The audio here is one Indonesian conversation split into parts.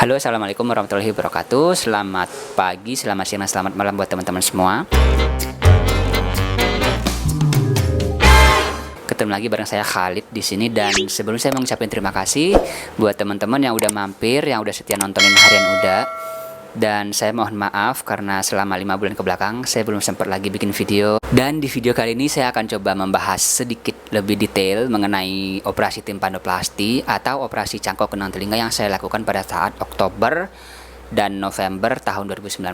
Halo, assalamualaikum warahmatullahi wabarakatuh. Selamat pagi, selamat siang, dan selamat malam buat teman-teman semua. Ketemu lagi bareng saya Khalid di sini, dan sebelum saya mengucapkan terima kasih buat teman-teman yang udah mampir, yang udah setia nontonin harian udah. Dan saya mohon maaf karena selama 5 bulan ke belakang saya belum sempat lagi bikin video. Dan di video kali ini saya akan coba membahas sedikit lebih detail mengenai operasi timpanoplasti atau operasi cangkok kenang telinga yang saya lakukan pada saat Oktober dan November tahun 2019.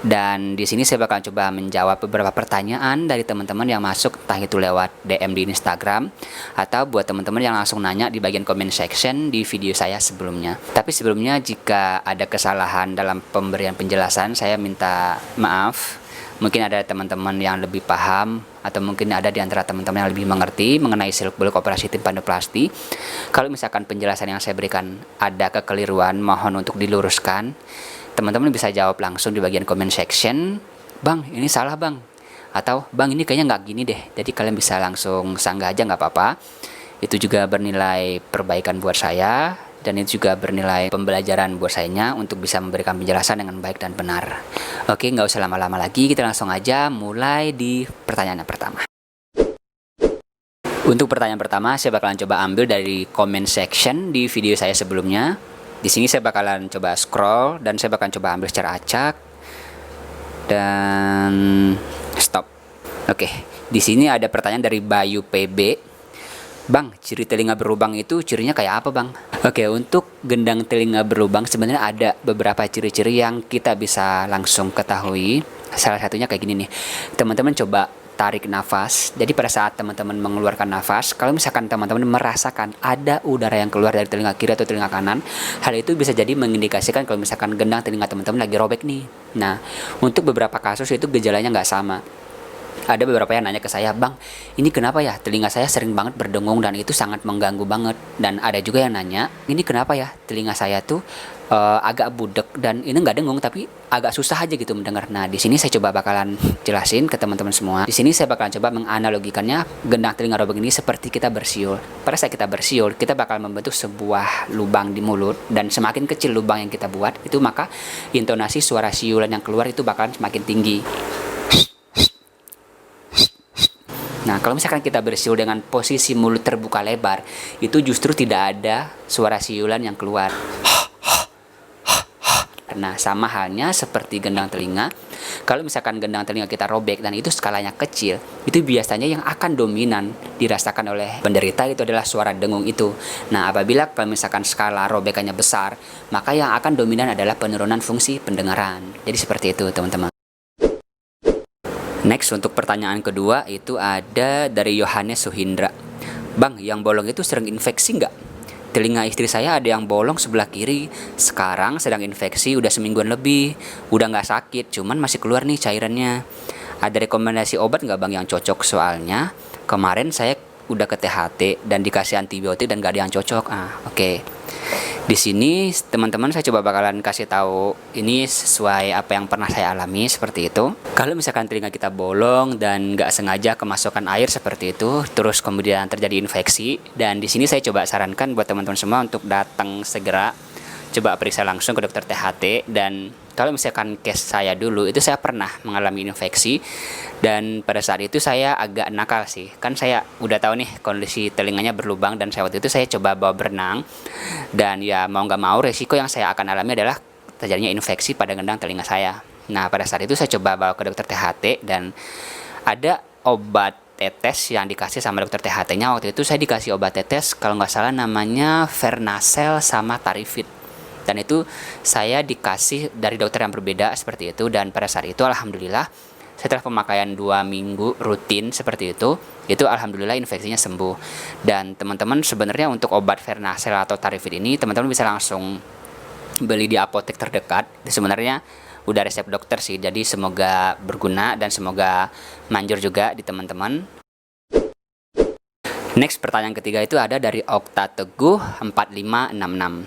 Dan di sini saya bakal coba menjawab beberapa pertanyaan dari teman-teman yang masuk, entah itu lewat DM di Instagram atau buat teman-teman yang langsung nanya di bagian comment section di video saya sebelumnya. Tapi sebelumnya, jika ada kesalahan dalam pemberian penjelasan, saya minta maaf. Mungkin ada teman-teman yang lebih paham atau mungkin ada di antara teman-teman yang lebih mengerti mengenai seluk-beluk operasi timpanoplasti. Kalau misalkan penjelasan yang saya berikan ada kekeliruan, mohon untuk diluruskan. Teman-teman bisa jawab langsung di bagian comment section, "Bang, ini salah bang," atau "Bang, ini kayaknya nggak gini deh." Jadi kalian bisa langsung sanggah aja, nggak apa-apa. Itu juga bernilai perbaikan buat saya, dan itu juga bernilai pembelajaran buat saya untuk bisa memberikan penjelasan dengan baik dan benar. Oke, nggak usah lama-lama lagi, kita langsung aja mulai di pertanyaan yang pertama. Untuk pertanyaan pertama, saya bakalan coba ambil dari comment section di video saya sebelumnya. Di sini saya bakalan coba scroll dan saya bakalan coba ambil secara acak dan stop. Oke, di sini ada pertanyaan dari Bayu PB. "Bang, ciri telinga berlubang itu cirinya kayak apa bang?" Oke, untuk gendang telinga berlubang sebenarnya ada beberapa ciri-ciri yang kita bisa langsung ketahui. Salah satunya kayak gini nih. Teman-teman coba tarik nafas. Jadi pada saat teman-teman mengeluarkan nafas, kalau misalkan teman-teman merasakan ada udara yang keluar dari telinga kiri atau telinga kanan, hal itu bisa jadi mengindikasikan kalau misalkan gendang telinga teman-teman lagi robek nih. Nah, untuk beberapa kasus itu gejalanya nggak sama. Ada beberapa yang nanya ke saya, "Bang, ini kenapa ya telinga saya sering banget berdengung dan itu sangat mengganggu banget." Dan ada juga yang nanya, "Ini kenapa ya telinga saya tuh agak budek dan ini nggak dengung tapi agak susah aja gitu mendengar." Nah, di sini saya coba bakalan jelasin ke teman-teman semua. Di sini saya bakalan coba menganalogikannya gendang telinga robek ini seperti kita bersiul. Pada saat kita bersiul, kita bakal membentuk sebuah lubang di mulut, dan semakin kecil lubang yang kita buat, itu maka intonasi suara siulan yang keluar itu bakalan semakin tinggi. Nah, kalau misalkan kita bersiul dengan posisi mulut terbuka lebar, itu justru tidak ada suara siulan yang keluar. Nah, sama halnya seperti gendang telinga. Kalau misalkan gendang telinga kita robek dan itu skalanya kecil, itu biasanya yang akan dominan dirasakan oleh penderita itu adalah suara dengung itu. Nah, apabila kalau misalkan skala robekannya besar, maka yang akan dominan adalah penurunan fungsi pendengaran. Jadi seperti itu, teman-teman. Next, untuk pertanyaan kedua itu ada dari Yohanes Suhindra. "Bang, yang bolong itu sering infeksi nggak? Telinga istri saya ada yang bolong sebelah kiri. Sekarang sedang infeksi udah semingguan lebih. Udah nggak sakit, cuman masih keluar nih cairannya. Ada rekomendasi obat nggak bang yang cocok? Soalnya kemarin saya udah ke THT dan dikasih antibiotik dan nggak ada yang cocok." Oke. Di sini teman-teman saya coba bakalan kasih tahu ini sesuai apa yang pernah saya alami, seperti itu. Kalau misalkan telinga kita bolong dan nggak sengaja kemasukan air seperti itu, terus kemudian terjadi infeksi, dan di sini saya coba sarankan buat teman-teman semua untuk datang segera coba periksa langsung ke dokter THT. Dan kalau misalkan case saya dulu, itu saya pernah mengalami infeksi, dan pada saat itu saya agak nakal sih. Kan saya udah tahu nih kondisi telinganya berlubang, dan waktu itu saya coba bawa berenang, dan ya mau nggak mau resiko yang saya akan alami adalah terjadinya infeksi pada gendang telinga saya. Nah, pada saat itu saya coba bawa ke dokter THT, dan ada obat tetes yang dikasih sama dokter THT-nya. Waktu itu saya dikasih obat tetes, kalau nggak salah namanya Vernacel sama Tarifit. Dan itu saya dikasih dari dokter yang berbeda seperti itu. Dan pada saat itu alhamdulillah setelah pemakaian 2 minggu rutin seperti itu alhamdulillah infeksinya sembuh. Dan teman-teman sebenarnya untuk obat Vernacel atau Tarifit ini teman-teman bisa langsung beli di apotek terdekat. Sebenarnya udah resep dokter sih, jadi semoga berguna dan semoga manjur juga di teman-teman. Next, pertanyaan ketiga itu ada dari Okta Teguh 4566.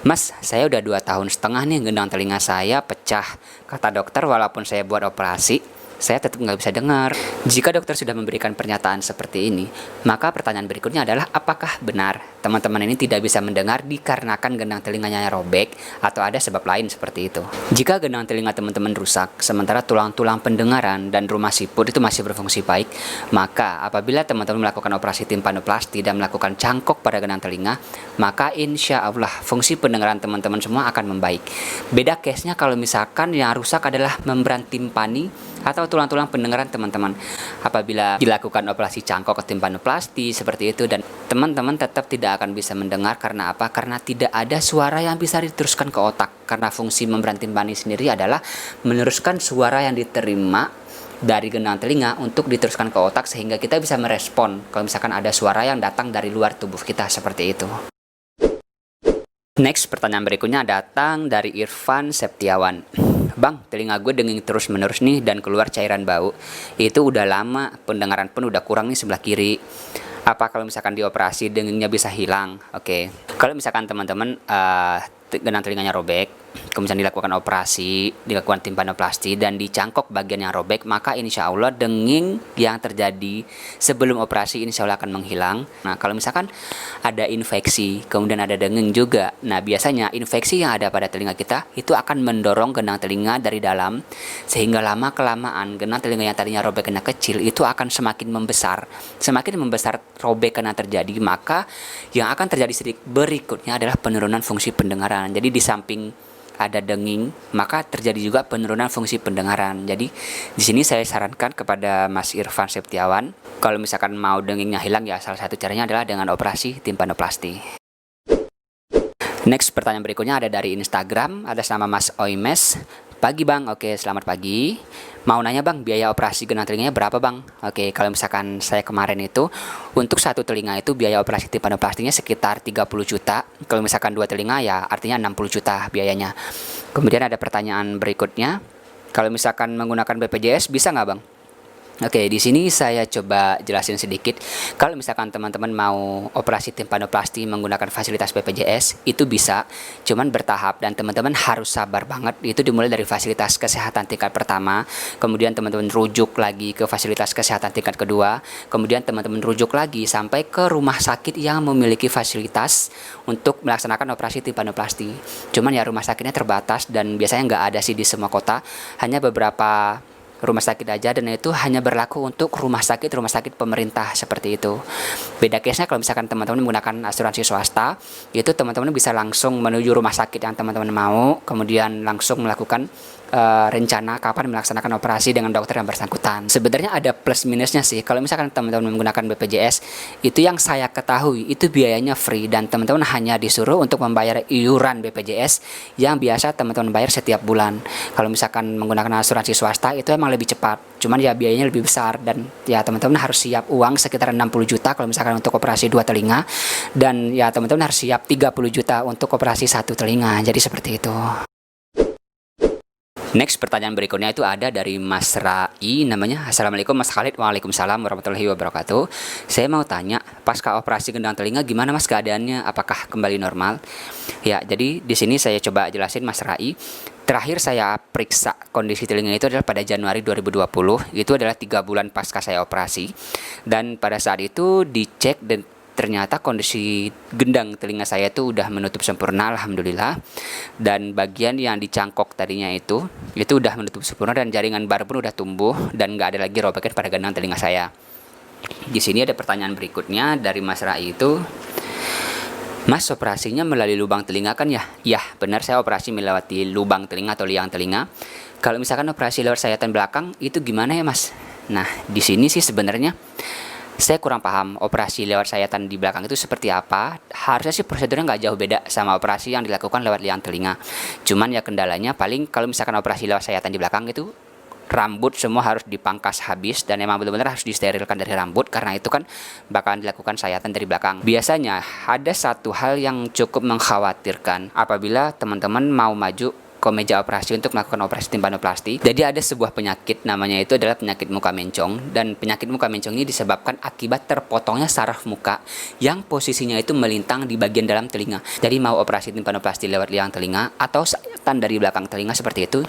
"Mas, saya udah 2,5 tahun nih gendang telinga saya pecah. Kata dokter walaupun saya buat operasi, saya tetap nggak bisa dengar. Jika dokter sudah memberikan pernyataan seperti ini, maka pertanyaan berikutnya adalah apakah benar teman-teman ini tidak bisa mendengar dikarenakan gendang telinganya robek atau ada sebab lain seperti itu. Jika gendang telinga teman-teman rusak, sementara tulang-tulang pendengaran dan rumah siput itu masih berfungsi baik, maka apabila teman-teman melakukan operasi timpanoplasti dan melakukan cangkok pada gendang telinga, maka insya Allah fungsi pendengaran teman-teman semua akan membaik. Beda case-nya kalau misalkan yang rusak adalah membran timpani atau tulang-tulang pendengaran teman-teman. Apabila dilakukan operasi cangkok ke timpanoplasti seperti itu dan teman-teman tetap tidak akan bisa mendengar karena apa? Karena tidak ada suara yang bisa diteruskan ke otak. Karena fungsi membran timpani sendiri adalah meneruskan suara yang diterima dari gendang telinga untuk diteruskan ke otak sehingga kita bisa merespon kalau misalkan ada suara yang datang dari luar tubuh kita seperti itu. Next, pertanyaan berikutnya datang dari Irfan Septiawan. Bang, telinga gue denging terus menerus nih dan keluar cairan bau. Itu udah lama, pendengaran pun udah kurang nih sebelah kiri. Apa kalau misalkan dioperasi dengingnya bisa hilang? Oke. Kalau misalkan teman-teman gendang telinganya robek, kemudian dilakukan operasi, dilakukan timpanoplasti dan dicangkok bagian yang robek, maka insya Allah denging yang terjadi sebelum operasi insya Allah akan menghilang. Nah, kalau misalkan ada infeksi, kemudian ada denging juga, nah biasanya infeksi yang ada pada telinga kita itu akan mendorong gendang telinga dari dalam, sehingga lama-kelamaan gendang telinga yang tadinya robekannya kecil itu akan semakin membesar. Semakin membesar robekan yang terjadi, maka yang akan terjadi berikutnya adalah penurunan fungsi pendengaran. Jadi di samping ada denging, maka terjadi juga penurunan fungsi pendengaran. Jadi di sini saya sarankan kepada Mas Irfan Septiawan, kalau misalkan mau dengingnya hilang ya salah satu caranya adalah dengan operasi timpanoplasti. Next, pertanyaan berikutnya ada dari Instagram, atas nama Mas Oimes. Pagi bang, oke selamat pagi. Mau nanya bang, biaya operasi gendang telinganya berapa bang? Oke, kalau misalkan saya kemarin itu untuk satu telinga itu biaya operasi timpanoplastinya sekitar 30 juta. Kalau misalkan dua telinga ya artinya 60 juta biayanya. Kemudian ada pertanyaan berikutnya, kalau misalkan menggunakan BPJS bisa nggak bang? Oke, di sini saya coba jelasin sedikit. Kalau misalkan teman-teman mau operasi timpanoplasti menggunakan fasilitas BPJS, itu bisa, cuman bertahap dan teman-teman harus sabar banget. Itu dimulai dari fasilitas kesehatan tingkat pertama, kemudian teman-teman rujuk lagi ke fasilitas kesehatan tingkat kedua, kemudian teman-teman rujuk lagi sampai ke rumah sakit yang memiliki fasilitas untuk melaksanakan operasi timpanoplasti. Cuman ya rumah sakitnya terbatas dan biasanya nggak ada sih di semua kota, hanya beberapa rumah sakit aja, dan itu hanya berlaku untuk rumah sakit pemerintah seperti itu. Beda case-nya kalau misalkan teman-teman menggunakan asuransi swasta, itu teman-teman bisa langsung menuju rumah sakit yang teman-teman mau, kemudian langsung melakukan rencana kapan melaksanakan operasi dengan dokter yang bersangkutan. Sebenarnya ada plus minusnya sih. Kalau misalkan teman-teman menggunakan BPJS, itu yang saya ketahui itu biayanya free dan teman-teman hanya disuruh untuk membayar iuran BPJS yang biasa teman-teman bayar setiap bulan. Kalau misalkan menggunakan asuransi swasta itu emang lebih cepat, cuman ya biayanya lebih besar dan ya teman-teman harus siap uang sekitar 60 juta kalau misalkan untuk operasi dua telinga, dan ya teman-teman harus siap 30 juta untuk operasi satu telinga. Jadi seperti itu. Next, pertanyaan berikutnya itu ada dari Mas Rai namanya. Assalamualaikum Mas Khalid. Waalaikumsalam warahmatullahi wabarakatuh. Saya mau tanya, pasca operasi gendang telinga gimana Mas keadaannya? Apakah kembali normal? Ya, jadi di sini saya coba jelasin Mas Rai. Terakhir saya periksa kondisi telinga itu adalah pada Januari 2020. Itu adalah 3 bulan pasca saya operasi. Dan pada saat itu dicek dan ternyata kondisi gendang telinga saya itu udah menutup sempurna, alhamdulillah. Dan bagian yang dicangkok tadinya itu udah menutup sempurna dan jaringan baru pun udah tumbuh dan nggak ada lagi robekan pada gendang telinga saya. Di sini ada pertanyaan berikutnya dari Mas Rai itu, Mas operasinya melalui lubang telinga kan ya? Ya, benar, saya operasi melewati lubang telinga atau liang telinga. Kalau misalkan operasi lewat sayatan belakang itu gimana ya Mas? Nah, di sini sih sebenarnya saya kurang paham operasi lewat sayatan di belakang itu seperti apa. Harusnya sih prosedurnya nggak jauh beda sama operasi yang dilakukan lewat liang telinga. Cuman ya kendalanya paling kalau misalkan operasi lewat sayatan di belakang itu rambut semua harus dipangkas habis dan emang benar-benar harus disterilkan dari rambut karena itu kan bakalan dilakukan sayatan dari belakang. Biasanya ada satu hal yang cukup mengkhawatirkan apabila teman-teman mau maju ke meja operasi untuk melakukan operasi timpanoplasti. Jadi ada sebuah penyakit namanya itu adalah penyakit muka mencong, dan penyakit muka mencong ini disebabkan akibat terpotongnya saraf muka yang posisinya itu melintang di bagian dalam telinga. Jadi mau operasi timpanoplasti lewat liang telinga atau ikutan dari belakang telinga seperti itu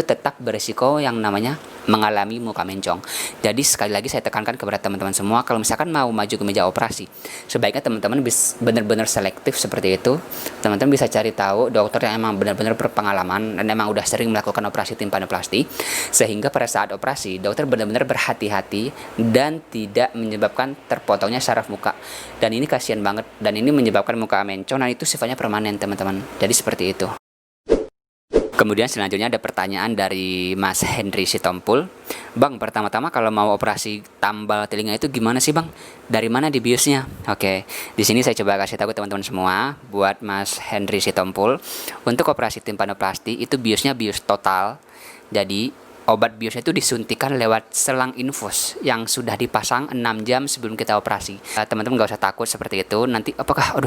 tetap berisiko yang namanya mengalami muka mencong. Jadi sekali lagi saya tekankan kepada teman-teman semua, kalau misalkan mau maju ke meja operasi, sebaiknya teman-teman benar-benar selektif seperti itu. Teman-teman bisa cari tahu dokter yang emang benar-benar berpengalaman dan emang udah sering melakukan operasi timpanoplasti, sehingga pada saat operasi dokter benar-benar berhati-hati dan tidak menyebabkan terpotongnya saraf muka. Dan ini kasihan banget, dan ini menyebabkan muka mencong, dan itu sifatnya permanen teman-teman. Jadi seperti itu. Kemudian selanjutnya ada pertanyaan dari Mas Henry Sitompul. Bang, pertama-tama kalau mau operasi tambal telinga itu gimana sih bang? Dari mana di biusnya? Oke, di sini saya coba kasih tahu teman-teman semua buat Mas Henry Sitompul. Untuk operasi timpanoplasti itu biusnya bius total. Jadi obat biusnya itu disuntikan lewat selang infus yang sudah dipasang 6 jam sebelum kita operasi. Teman-teman gak usah takut seperti itu. Nanti apakah,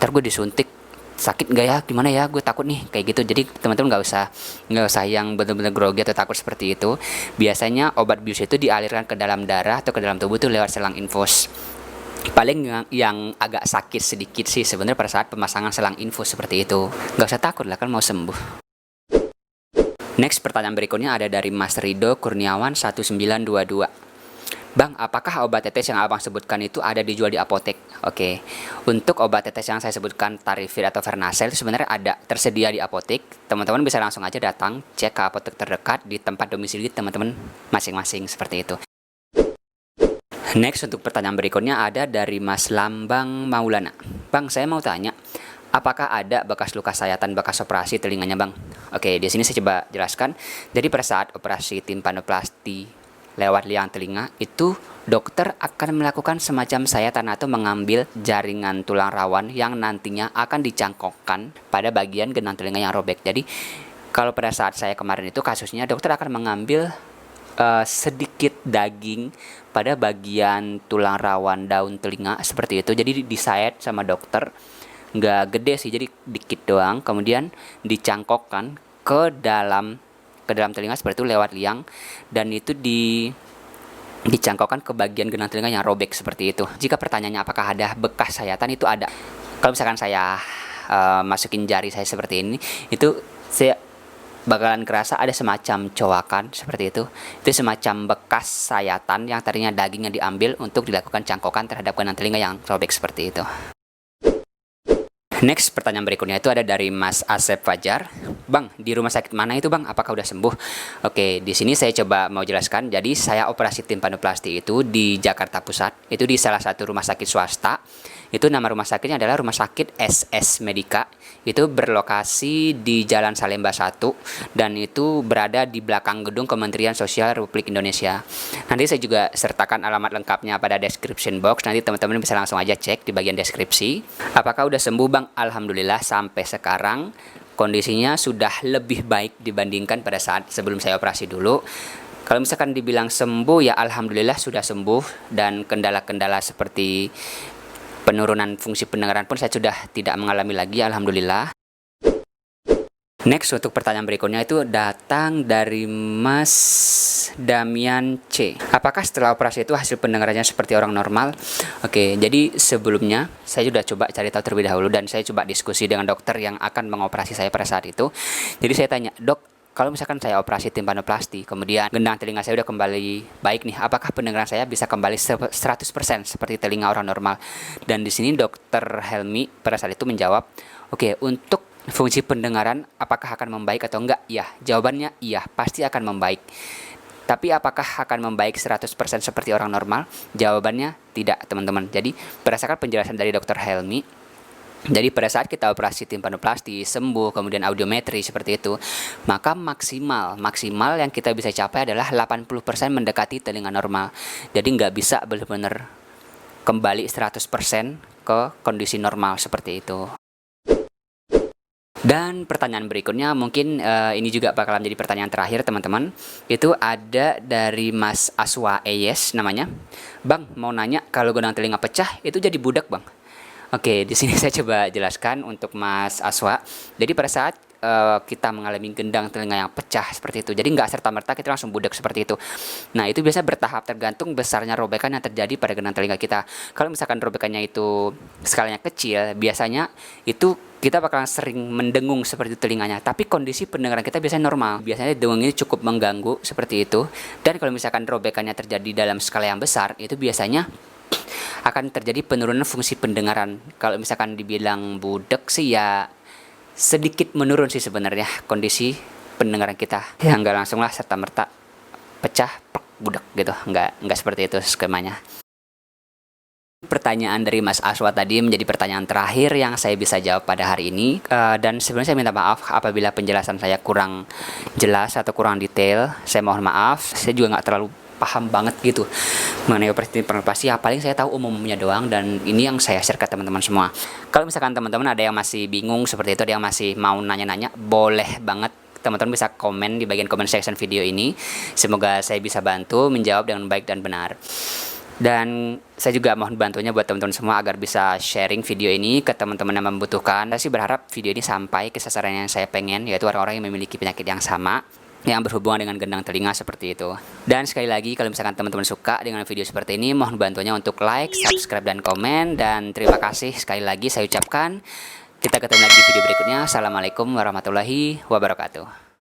ntar gue disuntik sakit nggak ya, gimana ya, gue takut nih, kayak gitu. Jadi teman-teman nggak usah yang benar-benar grogi atau takut seperti itu. Biasanya obat bius itu dialirkan ke dalam darah atau ke dalam tubuh tuh lewat selang infus. Paling yang agak sakit sedikit sih sebenarnya pada saat pemasangan selang infus seperti itu. Nggak usah takut lah, kan mau sembuh. Next, pertanyaan berikutnya ada dari Mas Rido Kurniawan 1922. Bang, apakah obat tetes yang abang sebutkan itu ada dijual di apotek? Oke, untuk obat tetes yang saya sebutkan Tarifir atau Vernacel sebenarnya ada tersedia di apotek. Teman-teman bisa langsung aja datang cek ke apotek terdekat di tempat domisili teman-teman masing-masing seperti itu. Next, untuk pertanyaan berikutnya ada dari Mas Lambang Maulana. Bang, saya mau tanya, apakah ada bekas luka sayatan bekas operasi telinganya bang? Oke, di sini saya coba jelaskan. Jadi pada saat operasi timpanoplasti lewat liang telinga itu dokter akan melakukan semacam sayatan atau mengambil jaringan tulang rawan yang nantinya akan dicangkokkan pada bagian genang telinga yang robek. Jadi kalau pada saat saya kemarin itu kasusnya dokter akan mengambil sedikit daging pada bagian tulang rawan daun telinga seperti itu. Jadi disayat sama dokter, nggak gede sih, jadi dikit doang, kemudian dicangkokkan ke dalam telinga seperti itu lewat liang, dan itu dicangkokkan ke bagian genang telinga yang robek seperti itu. Jika pertanyaannya apakah ada bekas sayatan, itu ada. Kalau misalkan saya masukin jari saya seperti ini, itu saya bakalan kerasa ada semacam cowakan seperti itu. Itu semacam bekas sayatan yang tadinya dagingnya diambil untuk dilakukan cangkokan terhadap genang telinga yang robek seperti itu. Next, pertanyaan berikutnya itu ada dari Mas Asep Fajar. Bang, di rumah sakit mana itu bang? Apakah udah sembuh? Oke, di sini saya coba mau jelaskan. Jadi saya operasi timpanoplasti itu di Jakarta Pusat. Itu di salah satu rumah sakit swasta. Itu nama rumah sakitnya adalah Rumah Sakit SS Medica. Itu berlokasi di Jalan Salemba 1 dan itu berada di belakang gedung Kementerian Sosial Republik Indonesia. Nanti saya juga sertakan alamat lengkapnya pada description box. Nanti teman-teman bisa langsung aja cek di bagian deskripsi. Apakah udah sembuh bang? Alhamdulillah sampai sekarang kondisinya sudah lebih baik dibandingkan pada saat sebelum saya operasi dulu. Kalau misalkan dibilang sembuh, ya alhamdulillah sudah sembuh, dan kendala-kendala seperti penurunan fungsi pendengaran pun saya sudah tidak mengalami lagi, alhamdulillah. Next, untuk pertanyaan berikutnya itu datang dari Mas Damian C. Apakah setelah operasi itu hasil pendengarannya seperti orang normal? Oke, jadi sebelumnya saya sudah coba cari tahu terlebih dahulu dan saya coba diskusi dengan dokter yang akan mengoperasi saya pada saat itu. Jadi saya tanya, dok, kalau misalkan saya operasi timpanoplasti, kemudian gendang telinga saya udah kembali baik nih, apakah pendengaran saya bisa kembali 100% seperti telinga orang normal? Dan di sini dokter Helmi pada saat itu menjawab, oke, untuk fungsi pendengaran apakah akan membaik atau enggak? Ya, jawabannya iya, pasti akan membaik. Tapi apakah akan membaik 100% seperti orang normal? Jawabannya tidak, teman-teman. Jadi, berdasarkan penjelasan dari Dr. Helmi, jadi pada saat kita operasi timpanoplasti, sembuh, kemudian audiometri seperti itu, maka maksimal yang kita bisa capai adalah 80% mendekati telinga normal. Jadi nggak bisa benar-benar kembali 100% ke kondisi normal seperti itu. Dan pertanyaan berikutnya mungkin ini juga bakalan menjadi pertanyaan terakhir teman-teman. Itu ada dari Mas Aswa Eyes namanya. Bang, mau nanya, kalau gendang telinga pecah itu jadi budak bang? Oke, di sini saya coba jelaskan untuk Mas Aswa. Jadi pada saat kita mengalami gendang telinga yang pecah seperti itu. Jadi nggak serta-merta kita langsung budek seperti itu. Nah, itu biasa bertahap tergantung besarnya robekan yang terjadi pada gendang telinga kita. Kalau misalkan robekannya itu skalanya kecil, biasanya itu kita bakalan sering mendengung seperti itu telinganya. Tapi kondisi pendengaran kita biasanya normal. Biasanya dengung ini cukup mengganggu seperti itu. Dan kalau misalkan robekannya terjadi dalam skala yang besar, itu biasanya akan terjadi penurunan fungsi pendengaran. Kalau misalkan dibilang budek sih ya sedikit menurun sih sebenarnya kondisi pendengaran kita. Ya nggak langsung lah serta merta pecah budak gitu, nggak seperti itu skemanya. Pertanyaan dari Mas Aswa tadi menjadi pertanyaan terakhir yang saya bisa jawab pada hari ini. Dan sebenarnya saya minta maaf apabila penjelasan saya kurang jelas atau kurang detail. Saya mohon maaf. Saya juga nggak terlalu paham banget gitu mengenai operasi pernafas. Ya paling saya tahu umumnya doang, dan ini yang saya share ke teman-teman semua. Kalau misalkan teman-teman ada yang masih bingung seperti itu, ada yang masih mau nanya-nanya, boleh banget teman-teman bisa komen di bagian comment section video ini. Semoga saya bisa bantu menjawab dengan baik dan benar. Dan saya juga mohon bantunya buat teman-teman semua agar bisa sharing video ini ke teman-teman yang membutuhkan. Saya sih berharap video ini sampai ke sasaran yang saya pengen, yaitu orang-orang yang memiliki penyakit yang sama, yang berhubungan dengan gendang telinga seperti itu. Dan sekali lagi, kalau misalkan teman-teman suka dengan video seperti ini, mohon bantunya untuk like, subscribe, dan komen. Dan terima kasih sekali lagi saya ucapkan. Kita ketemu lagi di video berikutnya. Assalamualaikum warahmatullahi wabarakatuh.